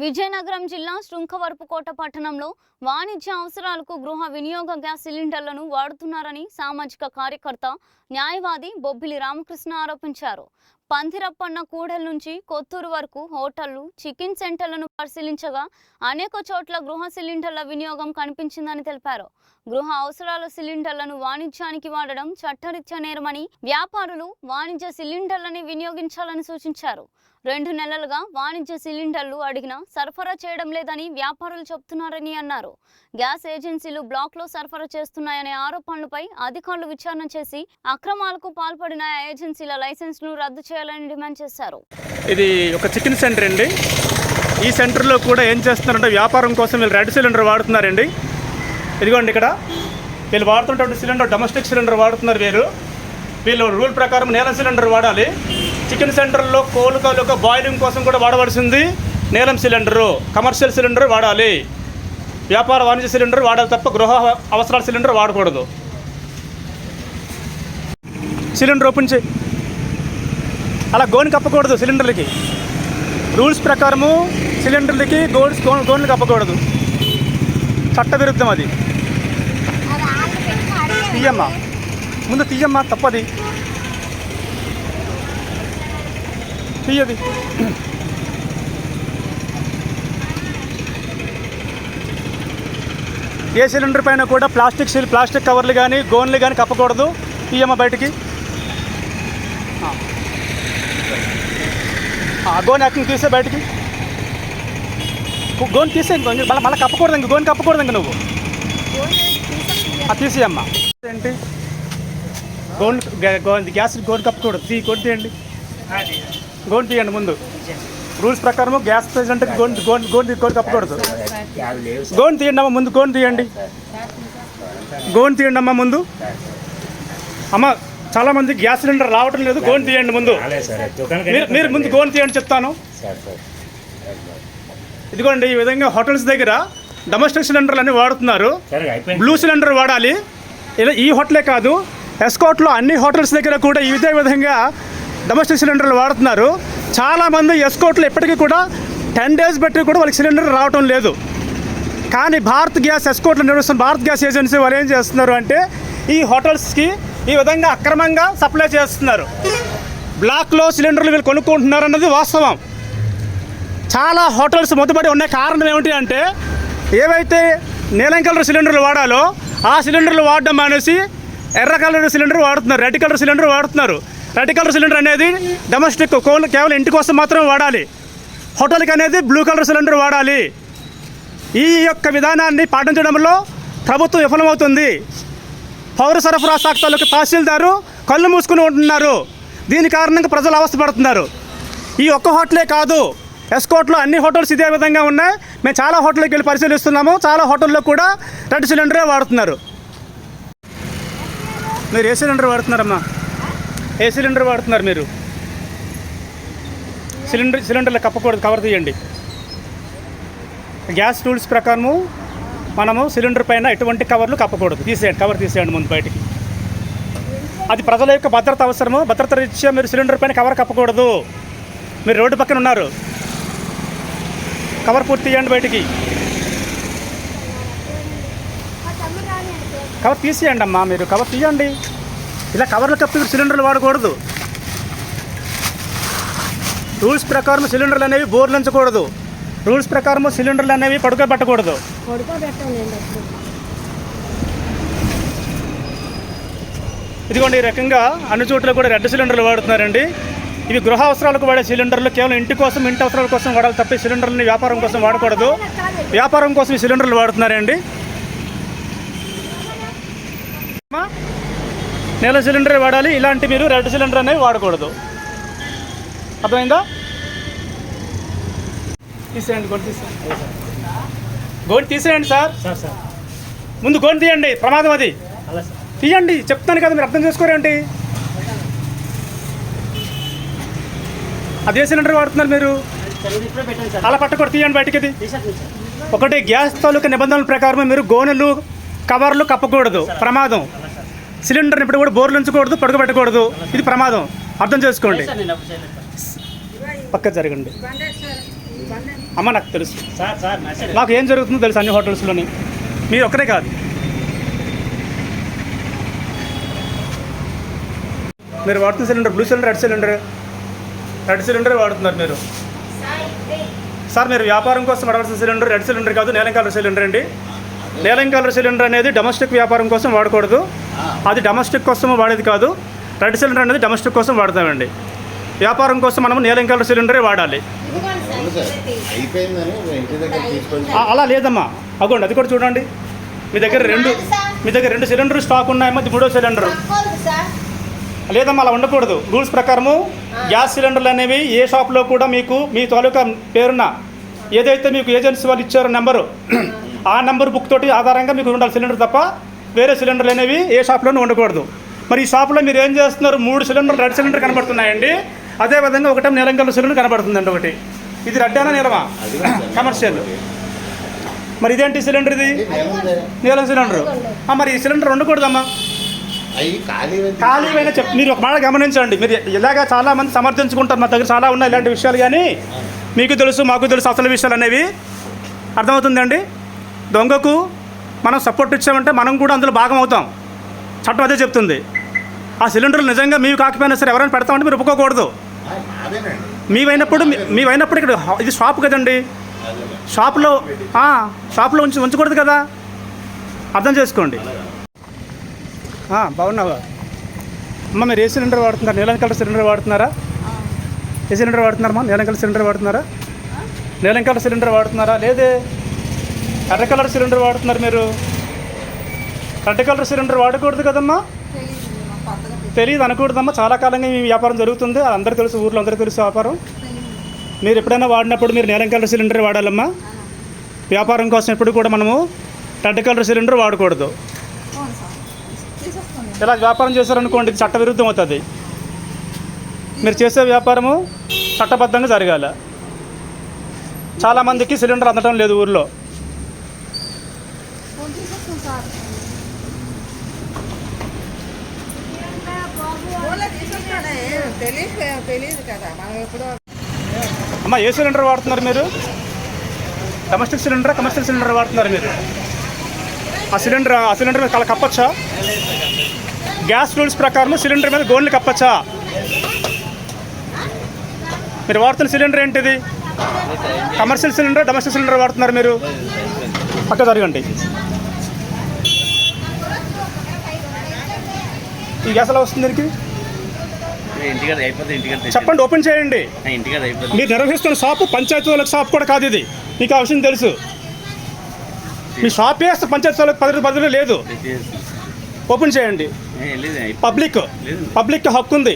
విజయనగరం జిల్లా శృంఖవరపుకోట పట్టణంలో వాణిజ్య అవసరాలకు గృహ వినియోగ గ్యాస్ సిలిండర్లను వాడుతున్నారని సామాజిక కార్యకర్త న్యాయవాది బొబ్బిలి రామకృష్ణ ఆరోపించారు. పందిరప్పన్న కూడలి నుంచి కొత్తూరు వరకు హోటళ్లు, చికెన్ సెంటర్లను పరిశీలించగా అనేక చోట్ల గృహ సిలిండర్ల వినియోగం కనిపించిందని తెలిపారు. గృహ అవసరాల సిలిండర్లను వాణిజ్యానికి వాడడం చట్టరీత్యా నేరమని, వ్యాపారులు వాణిజ్య సిలిండర్లని వినియోగించాలని సూచించారు. 2 నెలలుగా వాణిజ్య సిలిండర్లు అడిగినా సరఫరా చేయడం లేదని వ్యాపారులు చెబుతున్నారని అన్నారు. గ్యాస్ ఏజెన్సీలు బ్లాక్లో సరఫరా చేస్తున్నాయనే ఆరోపణలపై అధికారులు విచారణ చేసి అక్రమాలకు పాల్పడిన ఏజెన్సీల లైసెన్స్ను రద్దు చేయాలని డిమాండ్ చేశారు. ఇది ఒక చికెన్ సెంటర్ అండి. ఈ సెంటర్లో కూడా ఏం చేస్తున్నారంటే వ్యాపారం కోసం వీళ్ళు రెడ్ సిలిండర్ వాడుతున్నారండి. ఇదిగోండి, ఇక్కడ వీళ్ళు వాడుతున్నటువంటి సిలిండర్ డొమెస్టిక్ సిలిండర్ వాడుతున్నారు. వీళ్ళు రూల్ ప్రకారం నీలం సిలిండర్ వాడాలి. చికెన్ సెంటర్లో కోలుక బాయిలింగ్ కోసం కూడా వాడవలసింది నీలం సిలిండరు. కమర్షియల్ సిలిండర్ వాడాలి, వ్యాపార వాణిజ్య సిలిండర్ వాడాలి తప్ప గృహ అవసరాల సిలిండర్ వాడకూడదు. సిలిండర్ ఓపెన్ చేయి, అలా గోని కప్పకూడదు. సిలిండర్లకి రూల్స్ ప్రకారము సిలిండర్లకి గోన్లు కప్పకూడదు, చట్ట విరుద్ధం. అది తీయమ్మా, ముందు తీయమ్మా, తప్పది, తీయది. ఏ సిలిండర్ పైన కూడా ప్లాస్టిక్ కవర్లు కానీ గోన్లు కానీ కప్పకూడదు. తీయమ్మ బయటికి. గోన్ యాక్టింగ్ తీసే బయటికి. గోన్ తీసే, మళ్ళీ కప్పకూడదు. ఇంక గోన్ కప్పకూడదు. ఇంక నువ్వు తీసేయమ్మా. ఏంటి గ్యాస్ గోన్ కప్పకూడదు. గోన్ తీయండి, గోన్ తీయండి. ముందు రూల్స్ ప్రకారం గ్యాస్ ప్రెసిడెంట్కి గోన్ కప్పకూడదు. గోన్ తీయండి అమ్మ, ముందు గోన్ తీయండి. గోన్ తీయండి అమ్మ ముందు. అమ్మ, చాలామంది గ్యాస్ సిలిండర్ రావటం లేదు. గోన్ తీయండి ముందు. మీరు ముందు గోన్ తీయండి చెప్తాను. ఇదిగోండి, ఈ విధంగా హోటల్స్ దగ్గర డొమెస్టిక్ సిలిండర్లు అన్నీ వాడుతున్నారు. బ్లూ సిలిండర్ వాడాలి. ఈ హోటలే కాదు, ఎస్కోట్లో అన్ని హోటల్స్ దగ్గర కూడా ఇదే విధంగా డొమెస్టిక్ సిలిండర్లు వాడుతున్నారు. చాలామంది ఎస్కోట్లో ఇప్పటికీ కూడా 10 days బట్టి కూడా వాళ్ళకి సిలిండర్ రావటం లేదు. కానీ భారత్ గ్యాస్ ఎస్కోట్లో నిర్వహిస్తున్న భారత్ గ్యాస్ ఏజెన్సీ వాళ్ళు ఏం చేస్తున్నారు అంటే ఈ హోటల్స్కి ఈ విధంగా అక్రమంగా సప్లై చేస్తున్నారు. బ్లాక్లో సిలిండర్లు వీళ్ళు కొనుక్కుంటున్నారు అన్నది వాస్తవం. చాలా హోటల్స్ మొదలుపడి ఉన్న కారణం ఏమిటి అంటే ఏవైతే నీలం కలర్ సిలిండర్లు వాడాలో ఆ సిలిండర్లు వాడడం మానేసి ఎర్ర కలర్ సిలిండర్ వాడుతున్నారు, రెడ్ కలర్ సిలిండర్ వాడుతున్నారు. రెడ్ కలర్ సిలిండర్ అనేది డొమెస్టిక్ కేవలం ఇంటి కోసం మాత్రమే వాడాలి. హోటల్కి అనేది బ్లూ కలర్ సిలిండర్ వాడాలి. ఈ యొక్క విధానాన్ని పాటించడంలో ప్రభుత్వం విఫలమవుతుంది. పౌర సరఫరా శాఖ తాలూకు తహసీల్దారు కళ్ళు మూసుకుని ఉంటున్నారు. దీని కారణంగా ప్రజలు అవస్థపడుతున్నారు. ఈ ఒక్క హోటలే కాదు, ఎస్కోట్లో అన్ని హోటల్స్ ఇదే విధంగా ఉన్నాయి. మేము చాలా హోటల్కి వెళ్ళి పరిశీలిస్తున్నాము. చాలా హోటల్లో కూడా రెడ్ సిలిండరే వాడుతున్నారు. మీరు ఏ సిలిండర్ వాడుతున్నారమ్మా? ఏ సిలిండర్ వాడుతున్నారు మీరు? సిలిండర్లు కప్పకూడదు, కవర్ తీయండి. గ్యాస్ రూల్స్ ప్రకారము మనము సిలిండర్ పైన ఎటువంటి కవర్లు కప్పకూడదు. తీసేయండి, కవర్ తీసేయండి ముందు బయటికి. అది ప్రజల యొక్క భద్రత అవసరము. భద్రత రీత్యా మీరు సిలిండర్ పైన కవర్ కప్పకూడదు. మీరు రోడ్డు పక్కన ఉన్నారు, కవర్ పూర్తి తీయండి బయటికి. కవర్ తీసేయండి అమ్మా, మీరు కవర్ తీయండి. ఇలా కవర్లు కప్పి సిలిండర్లు వాడకూడదు. రూల్స్ ప్రకారం సిలిండర్లు అనేవి బోర్లించకూడదు. రూల్స్ ప్రకారం సిలిండర్లు అనేవి పడుకోబెట్టకూడదు. ఇదిగోండి, ఈ రకంగా అన్ని చోట్ల కూడా రెడ్ సిలిండర్లు వాడుతున్నారండి. ఇవి గృహ అవసరాలకు వాడే సిలిండర్లు. కేవలం ఇంటి అవసరాల కోసం వాడాలి తప్ప సిలిండర్లని వ్యాపారం కోసం వాడకూడదు. వ్యాపారం కోసం ఈ సిలిండర్లు వాడుతున్నారండి. నీలం సిలిండర్ వాడాలి, ఇలాంటి మీరు రెడ్ సిలిండర్ అనేవి వాడకూడదు. అర్థమైందా? తీసేయండి, గోన్ తీసేయండి సార్. ముందు గోన్ తీయండి, ప్రమాదం అది. తీయండి చెప్తాను కదా, మీరు అర్థం చేసుకోరేంటి? అదే సిలిండర్ వాడుతున్నారు మీరు, అలా పట్టకూడదు. తీయండి బయటికి. అది ఒకటి గ్యాస్ తాలూకా నిబంధనల ప్రకారం మీరు గోనెలు కవర్లు కప్పకూడదు, ప్రమాదం. సిలిండర్ని ఇప్పుడు కూడా బోర్లు ఉంచకూడదు, పడుకోబెట్టకూడదు, ఇది ప్రమాదం. అర్థం చేసుకోండి. పక్క జరగండి. అమ్మ నాకు తెలుసు, మాకు ఏం జరుగుతుందో తెలుసు అన్ని హోటల్స్లోని. మీరు ఒక్కరే కాదు, మీరు వాడుతున్న cylinder blue cylinder, red cylinder వాడుతున్నారు మీరు. సార్ మీరు వ్యాపారం కోసం వాడాల్సిన సిలిండర్ రెడ్ సిలిండర్ కాదు, నీలం కలర్ సిలిండర్ అండి. నీలం కలర్ సిలిండర్ అనేది డొమెస్టిక్ వ్యాపారం కోసం వాడకూడదు, అది డొమెస్టిక్ కోసం వాడేది కాదు. రెడ్ సిలిండర్ అనేది డొమెస్టిక్ కోసం వాడతామండి. వ్యాపారం కోసం మనం నీలం కలర్ సిలిండరే వాడాలి. అలా లేదమ్మా, అగోండి అది కూడా చూడండి. మీ దగ్గర రెండు సిలిండర్ స్టాక్ ఉన్నాయమ్మా, ఇది 3వ సిలిండర్. లేదమ్మా అలా ఉండకూడదు. రూల్స్ ప్రకారము గ్యాస్ సిలిండర్లు అనేవి ఏ షాప్లో కూడా మీకు మీ తాలూకా పేరున ఏదైతే మీకు ఏజెన్సీ వాళ్ళు ఇచ్చారో నెంబరు, ఆ నెంబర్ బుక్ తోటి ఆధారంగా మీకు ఉండాలి సిలిండర్ తప్ప వేరే సిలిండర్లు అనేవి ఏ షాప్లోనూ ఉండకూడదు. మరి ఈ షాప్లో మీరు ఏం చేస్తున్నారు, 3 సిలిండర్లు రెడ్ సిలిండర్ కనబడుతున్నాయండి. అదేవిధంగా ఒకటే నీలం కలర్ సిలిండర్ కనబడుతుందండి. ఒకటి ఇది రెడ్డేనా నీలమా కమర్షియల్. మరి ఇదేంటి సిలిండర్, ఇది నీలం సిలిండర్. మరి ఈ సిలిండర్ ఉండకూడదమ్మా, ఖాళీవైనా మీరు ఒక మాట గమనించండి. మీరు ఇలాగా చాలామంది సమర్థించుకుంటారు, మా దగ్గర చాలా ఉన్నాయి ఇలాంటి విషయాలు, కానీ మీకు తెలుసు మాకు తెలుసు అసలు విషయాలు అనేవి. అర్థమవుతుందండి. దొంగకు మనం సపోర్ట్ ఇచ్చామంటే మనం కూడా అందులో భాగం అవుతాం, చట్టం అదే చెప్తుంది. ఆ సిలిండర్లు నిజంగా మీవి కాకపోయినా సరే ఎవరైనా పెడతామంటే మీరు ఒప్పుకోకూడదు. మీవైనప్పుడు ఇక్కడ ఇది షాప్ కదండి, షాప్లో ఉంచకూడదు కదా, అర్థం చేసుకోండి. బాగున్నావా అమ్మ? మీరు ఏ సిలిండర్ వాడుతున్నారు? నీలం కలర్ సిలిండర్ వాడుతున్నారా? ఏ సిలిండర్ వాడుతున్నారమ్మా? నీలం కలర్ సిలిండర్ వాడుతున్నారా? నీలం కలర్ సిలిండర్ వాడుతున్నారా? లేదే రెడ్ కలర్ సిలిండర్ వాడుతున్నారు మీరు. రెడ్ కలర్ సిలిండర్ వాడకూడదు కదమ్మా, తెలియదు అనకూడదమ్మా. చాలా కాలంగా మీ వ్యాపారం జరుగుతుంది, అది అందరూ తెలుసు, ఊర్లో అందరూ తెలుసు వ్యాపారం. మీరు ఎప్పుడైనా వాడినప్పుడు మీరు నీలం కలర్ సిలిండర్ వాడాలమ్మా. వ్యాపారం కోసం ఎప్పుడు కూడా మనము రెడ్ కలర్ సిలిండర్ వాడకూడదు. ఇలా వ్యాపారం చేశారనుకోండి, ఇది చట్టవిరుద్ధం అవుతుంది. మీరు చేసే వ్యాపారము చట్టబద్ధంగా జరగాల. చాలామందికి సిలిండర్ అందడం లేదు ఊర్లో. అమ్మ ఏ సిలిండర్ వాడుతున్నారు మీరు? డొమెస్టిక్ సిలిండర్, కమర్షియల్ సిలిండర్ వాడుతున్నారు మీరు? ఆ సిలిండర్ మీద కప్పచ్చా? గ్యాస్ రూల్స్ ప్రకారం సిలిండర్ మీద గోల్ని కప్పచ్చా? మీరు వాడుతున్న సిలిండర్ ఏంటిది? కమర్షియల్ సిలిండర్, డొమెస్టిక్ సిలిండర్ వాడుతున్నారు మీరు? పక్క జరగండి. ఈ గ్యాస్ ఎలా వస్తుంది దీనికి చెప్పండి, ఓపెన్ చేయండి. మీరు నిర్వహిస్తున్న షాపు పంచాయతీ వాళ్ళకి షాప్ కూడా కాదు ఇది, మీకు ఆ విషయం తెలుసు. మీ షాప్ వేస్తే పంచాయతీ వాళ్ళకి పద్ధతి లేదు. ఓపెన్ చేయండి. పబ్లిక్ హక్కు ఉంది,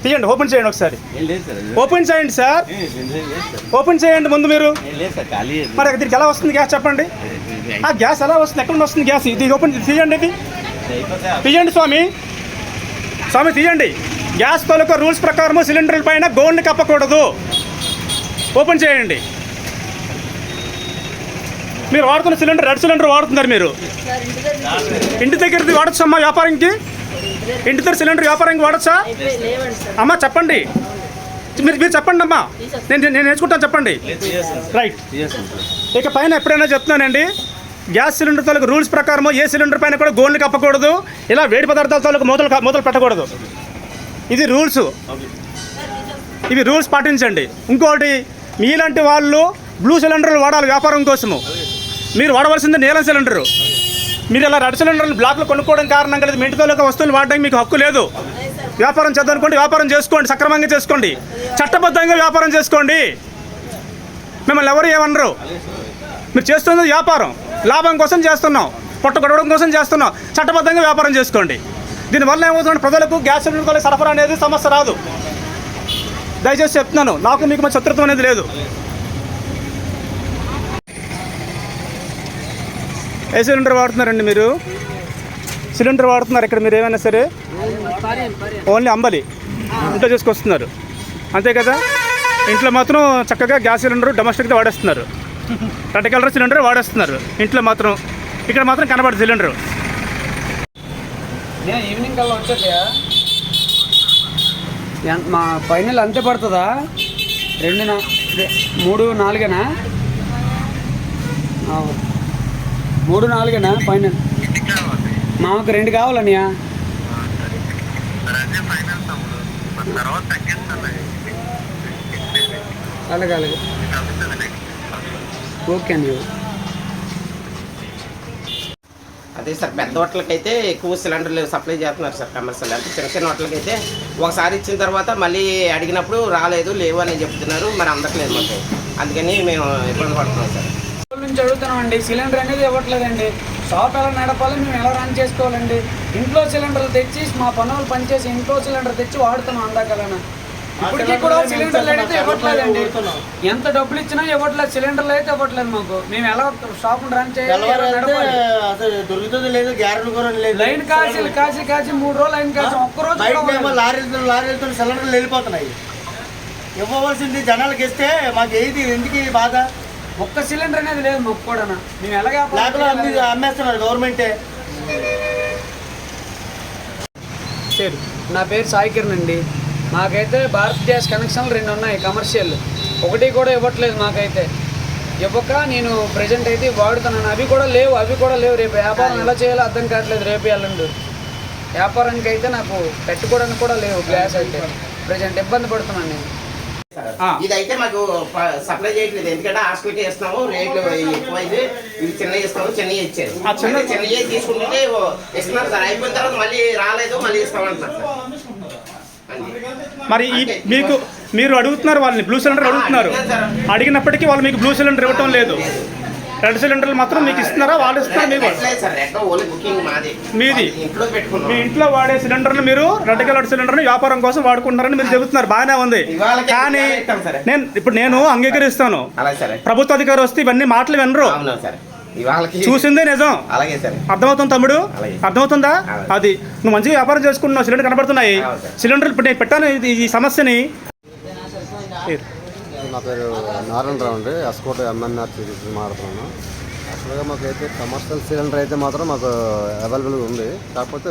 తీయండి, ఓపెన్ చేయండి ఒకసారి. ఓపెన్ చేయండి సార్, ఓపెన్ చేయండి ముందు మీరు. మరి దీనికి ఎలా వస్తుంది గ్యాస్ చెప్పండి? ఆ గ్యాస్ ఎలా వస్తుంది, ఎక్కడ వస్తుంది గ్యాస్? ఇది ఓపెన్ తీయండి, ఇది తీయండి స్వామి తీయండి. గ్యాస్ తాలూకా రూల్స్ ప్రకారం సిలిండర్ పైన గోల్ని కప్పకూడదు. ఓపెన్ చేయండి. మీరు వాడుతున్న సిలిండర్ రెడ్ సిలిండర్ వాడుతున్నారు మీరు. ఇంటి దగ్గరది వాడచ్చా అమ్మా వ్యాపారంకి? ఇంటి దగ్గర సిలిండర్ వ్యాపారానికి వాడచ్చా అమ్మా? చెప్పండి, మీరు చెప్పండి అమ్మా, నేను నేర్చుకుంటాను, చెప్పండి. రైట్. ఇక పైన ఎప్పుడైనా చెప్తున్నానండి, గ్యాస్ సిలిండర్ తాలూకు రూల్స్ ప్రకారం ఏ సిలిండర్ పైన కూడా గోల్ని కప్పకూడదు, ఇలా వేడి పదార్థాల తాలూకు మూతలు పెట్టకూడదు. ఇది రూల్స్, ఇవి రూల్స్ పాటించండి. ఇంకోటి, మీలాంటి వాళ్ళు బ్లూ సిలిండర్లు వాడాలి వ్యాపారం కోసము. మీరు వాడవలసింది నీలం సిలిండరు. మీరు ఇలా రెడ్ సిలిండర్లు బ్లాక్లో కొనుక్కోవడం కారణంగా మీ ఇంటి తాలూకా వస్తువులు వాడడానికి మీకు హక్కు లేదు. వ్యాపారం చేద్దామనుకోండి, వ్యాపారం చేసుకోండి, సక్రమంగా చేసుకోండి, చట్టబద్ధంగా వ్యాపారం చేసుకోండి. మిమ్మల్ని ఎవరు ఏమనరు. మీరు చేస్తున్నది వ్యాపారం, లాభం కోసం చేస్తున్నాం, పొట్ట గడవడం కోసం చేస్తున్నాం, చట్టబద్ధంగా వ్యాపారం చేసుకోండి. దీనివల్ల ఏమవుతుంది, ప్రజలకు గ్యాస్ సిలిండర్ సరఫరా అనేది సమస్య రాదు. దయచేసి చెప్తున్నాను, నాకు మీకు మంచి శత్రుత్వం అనేది లేదు. ఏ సిలిండర్ వాడుతున్నారండి మీరు? సిలిండర్ వాడుతున్నారు ఇక్కడ మీరు ఏమైనా సరే? ఓన్లీ అంబలి ఇంట్లో చేసుకొస్తున్నారు అంతే కదా? ఇంట్లో మాత్రం చక్కగా గ్యాస్ సిలిండర్ డొమెస్టిక్గా వాడేస్తున్నారు, రెడ్ కలర్ సిలిండర్ వాడేస్తున్నారు ఇంట్లో మాత్రం. ఇక్కడ మాత్రం కనబడదు సిలిండరు. ఈవినింగ్ కల్లా వచ్చేసా మా ఫైనల్ అంతే పడుతుందా? 2 3-4 3-4 ఫైనల్. మాకు 2 కావాలన్నయ్య. అలాగే ఓకే అండి. అదే సార్, పెద్ద హోటల్కి ఎక్కువ సిలిండర్లు సప్లై చేస్తున్నారు సార్ కమర్షియల్. అంటే చిన్న చిన్న హోటల్కి ఒకసారి ఇచ్చిన తర్వాత మళ్ళీ అడిగినప్పుడు రాలేదు, లేవు అని చెప్తున్నారు. మరి అందట్లేదు మాకు, అందుకని మేము ఇబ్బంది పడుతున్నాం సార్. నుంచి అడుగుతున్నామండి, సిలిండర్ అనేది ఇవ్వట్లేదండి. షాప్ ఎలా నడపాలి, మేము ఎలా రన్ చేసుకోవాలండి? ఇంట్లో సిలిండర్లు తెచ్చి మా పనులు పనిచేసి ఇంట్లో సిలిండర్ తెచ్చి వాడుతున్నాం అందాకలనా. ఇప్పటికీ కూడా సిలిండర్లు అయితే ఇవ్వట్లేదండి. ఎంత డబ్బులు ఇచ్చినా ఇవ్వట్లేదు, సిలిండర్లు అయితే ఇవ్వట్లేదు మాకు. మేము ఎలా షాప్ రన్ చేయాలి? దొరుకుతుంది లేదు, గ్యారెంటీ కూడా లేదు. లైన్ కాసి 3 రోజులు లైన్ కాసి ఒక్కరోజు లారీలతో సిలిండర్లు వెళ్ళిపోతున్నాయి. ఇవ్వవలసింది జనాలకి ఇస్తే మాకు ఏది ఎందుకు బాధ? ఒక్క సిలిండర్ అనేది లేదు మాకు కూడా. మేము ఎలాగా అమ్మేస్తున్నారు గవర్నమెంటే. నా పేరు సాయి కిరణ్ అండి. మాకైతే భారత్ గ్యాస్ కనెక్షన్లు 2 ఉన్నాయి కమర్షియల్, ఒకటి కూడా ఇవ్వట్లేదు మాకైతే. ఇవ్వక నేను ప్రజెంట్ అయితే వాడుతున్నాను. అవి కూడా లేవు. రేపు వ్యాపారం ఎలా చేయాలో అర్థం కావట్లేదు. రేపు వెళ్ళండి వ్యాపారానికి అయితే నాకు పెట్టుకోవడానికి కూడా లేవు గ్యాస్ అయితే. ప్రజెంట్ ఇబ్బంది పడుతున్నాను నేను. ఇదైతే మాకు సప్లై చేయట్లేదు, ఎందుకంటే హాస్పిటల్కి ఇస్తాము, రేట్లు ఎక్కువైతే ఇవి చిన్నవి ఇస్తాము. చిన్నవి ఇచ్చారు, చిన్నవి తీసుకుంటే ఇస్తున్నారు సార్. అయిపోయిన తర్వాత మళ్ళీ రాలేదు, మళ్ళీ ఇస్తామంటున్నారు సార్. మరి మీరు అడుగుతున్నారు వాళ్ళని, బ్లూ సిలిండర్ అడుగుతున్నారు. అడిగినప్పటికీ వాళ్ళు మీకు బ్లూ సిలిండర్ ఇవ్వటం లేదు. రెడ్ సిలిండర్లు మాత్రం మీకు ఇస్తున్నారా? వాళ్ళు ఇస్తున్నారు మీకు? మీది మీ ఇంట్లో వాడే సిలిండర్లు మీరు రెడ్ కలర్ సిలిండర్ని వ్యాపారం కోసం వాడుకుంటున్నారని మీరు చెబుతున్నారు. బాగానే ఉంది, కానీ నేను అంగీకరిస్తాను. ప్రభుత్వ అధికారి వస్తే ఇవన్నీ మాటలు వినరు. చూసిందే నిజం. అర్థమవుతుంది తమ్ముడు, అర్థమవుతుందా? అది నువ్వు మంచిగా వ్యాపారం చేసుకుంటున్నావు, సిలిండర్ కనబడుతున్నాయి. సిలిండర్ ఇప్పుడు నేను పెట్టాను ఈ సమస్యని. నా పేరు నారాయణరావు అండి, ఎస్కోట్ ఎంఎన్ఆర్ మాట్లాడుతున్నాను. యాక్చువల్గా మాకైతే కమర్షియల్ సిలిండర్ అయితే మాత్రం మాకు అవైలబుల్గా ఉంది. కాకపోతే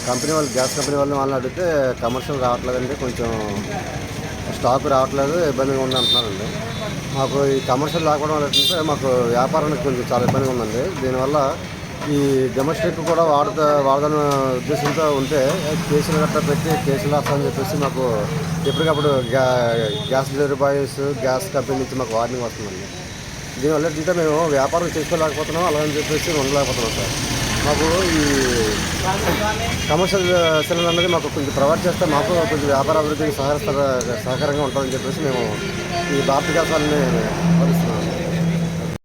కంపెనీ వాళ్ళు, గ్యాస్ కంపెనీ వాళ్ళని అడిగితే కమర్షియల్ రావట్లేదండి, కొంచెం స్టాక్ రావట్లేదు, ఇబ్బందిగా ఉంది అంటున్నారండి. మాకు ఈ కమర్షియల్ రాకపోవడం వల్ల ఏంటంటే మాకు వ్యాపారానికి కొంచెం చాలా ఇబ్బందిగా ఉందండి. దీనివల్ల ఈ డొమెస్టిక్ కూడా వాడదన్న ఉద్దేశంతో ఉంటే కేసులు గట్రా పెట్టి కేసులు రాస్తామని చెప్పేసి మాకు ఎప్పటికప్పుడు gas delivery boys, gas company నుంచి మాకు వార్నింగ్ వస్తుందండి. దీనివల్ల ఏంటంటే మేము వ్యాపారం చేసుకోలేకపోతున్నాం, అలాగని చెప్పేసి ఉండలేకపోతున్నాం సార్. మాకు ఈ కమర్షియల్ సిలిండర్ అనేది మాకు కొంచెం ప్రొవైడ్ చేస్తే మాకు కొంచెం వ్యాపార అభివృద్ధికి సహకారంగా ఉంటుందని చెప్పేసి మేము ఈ భారత గ్యాస్ వాళ్ళని భావిస్తున్నాం.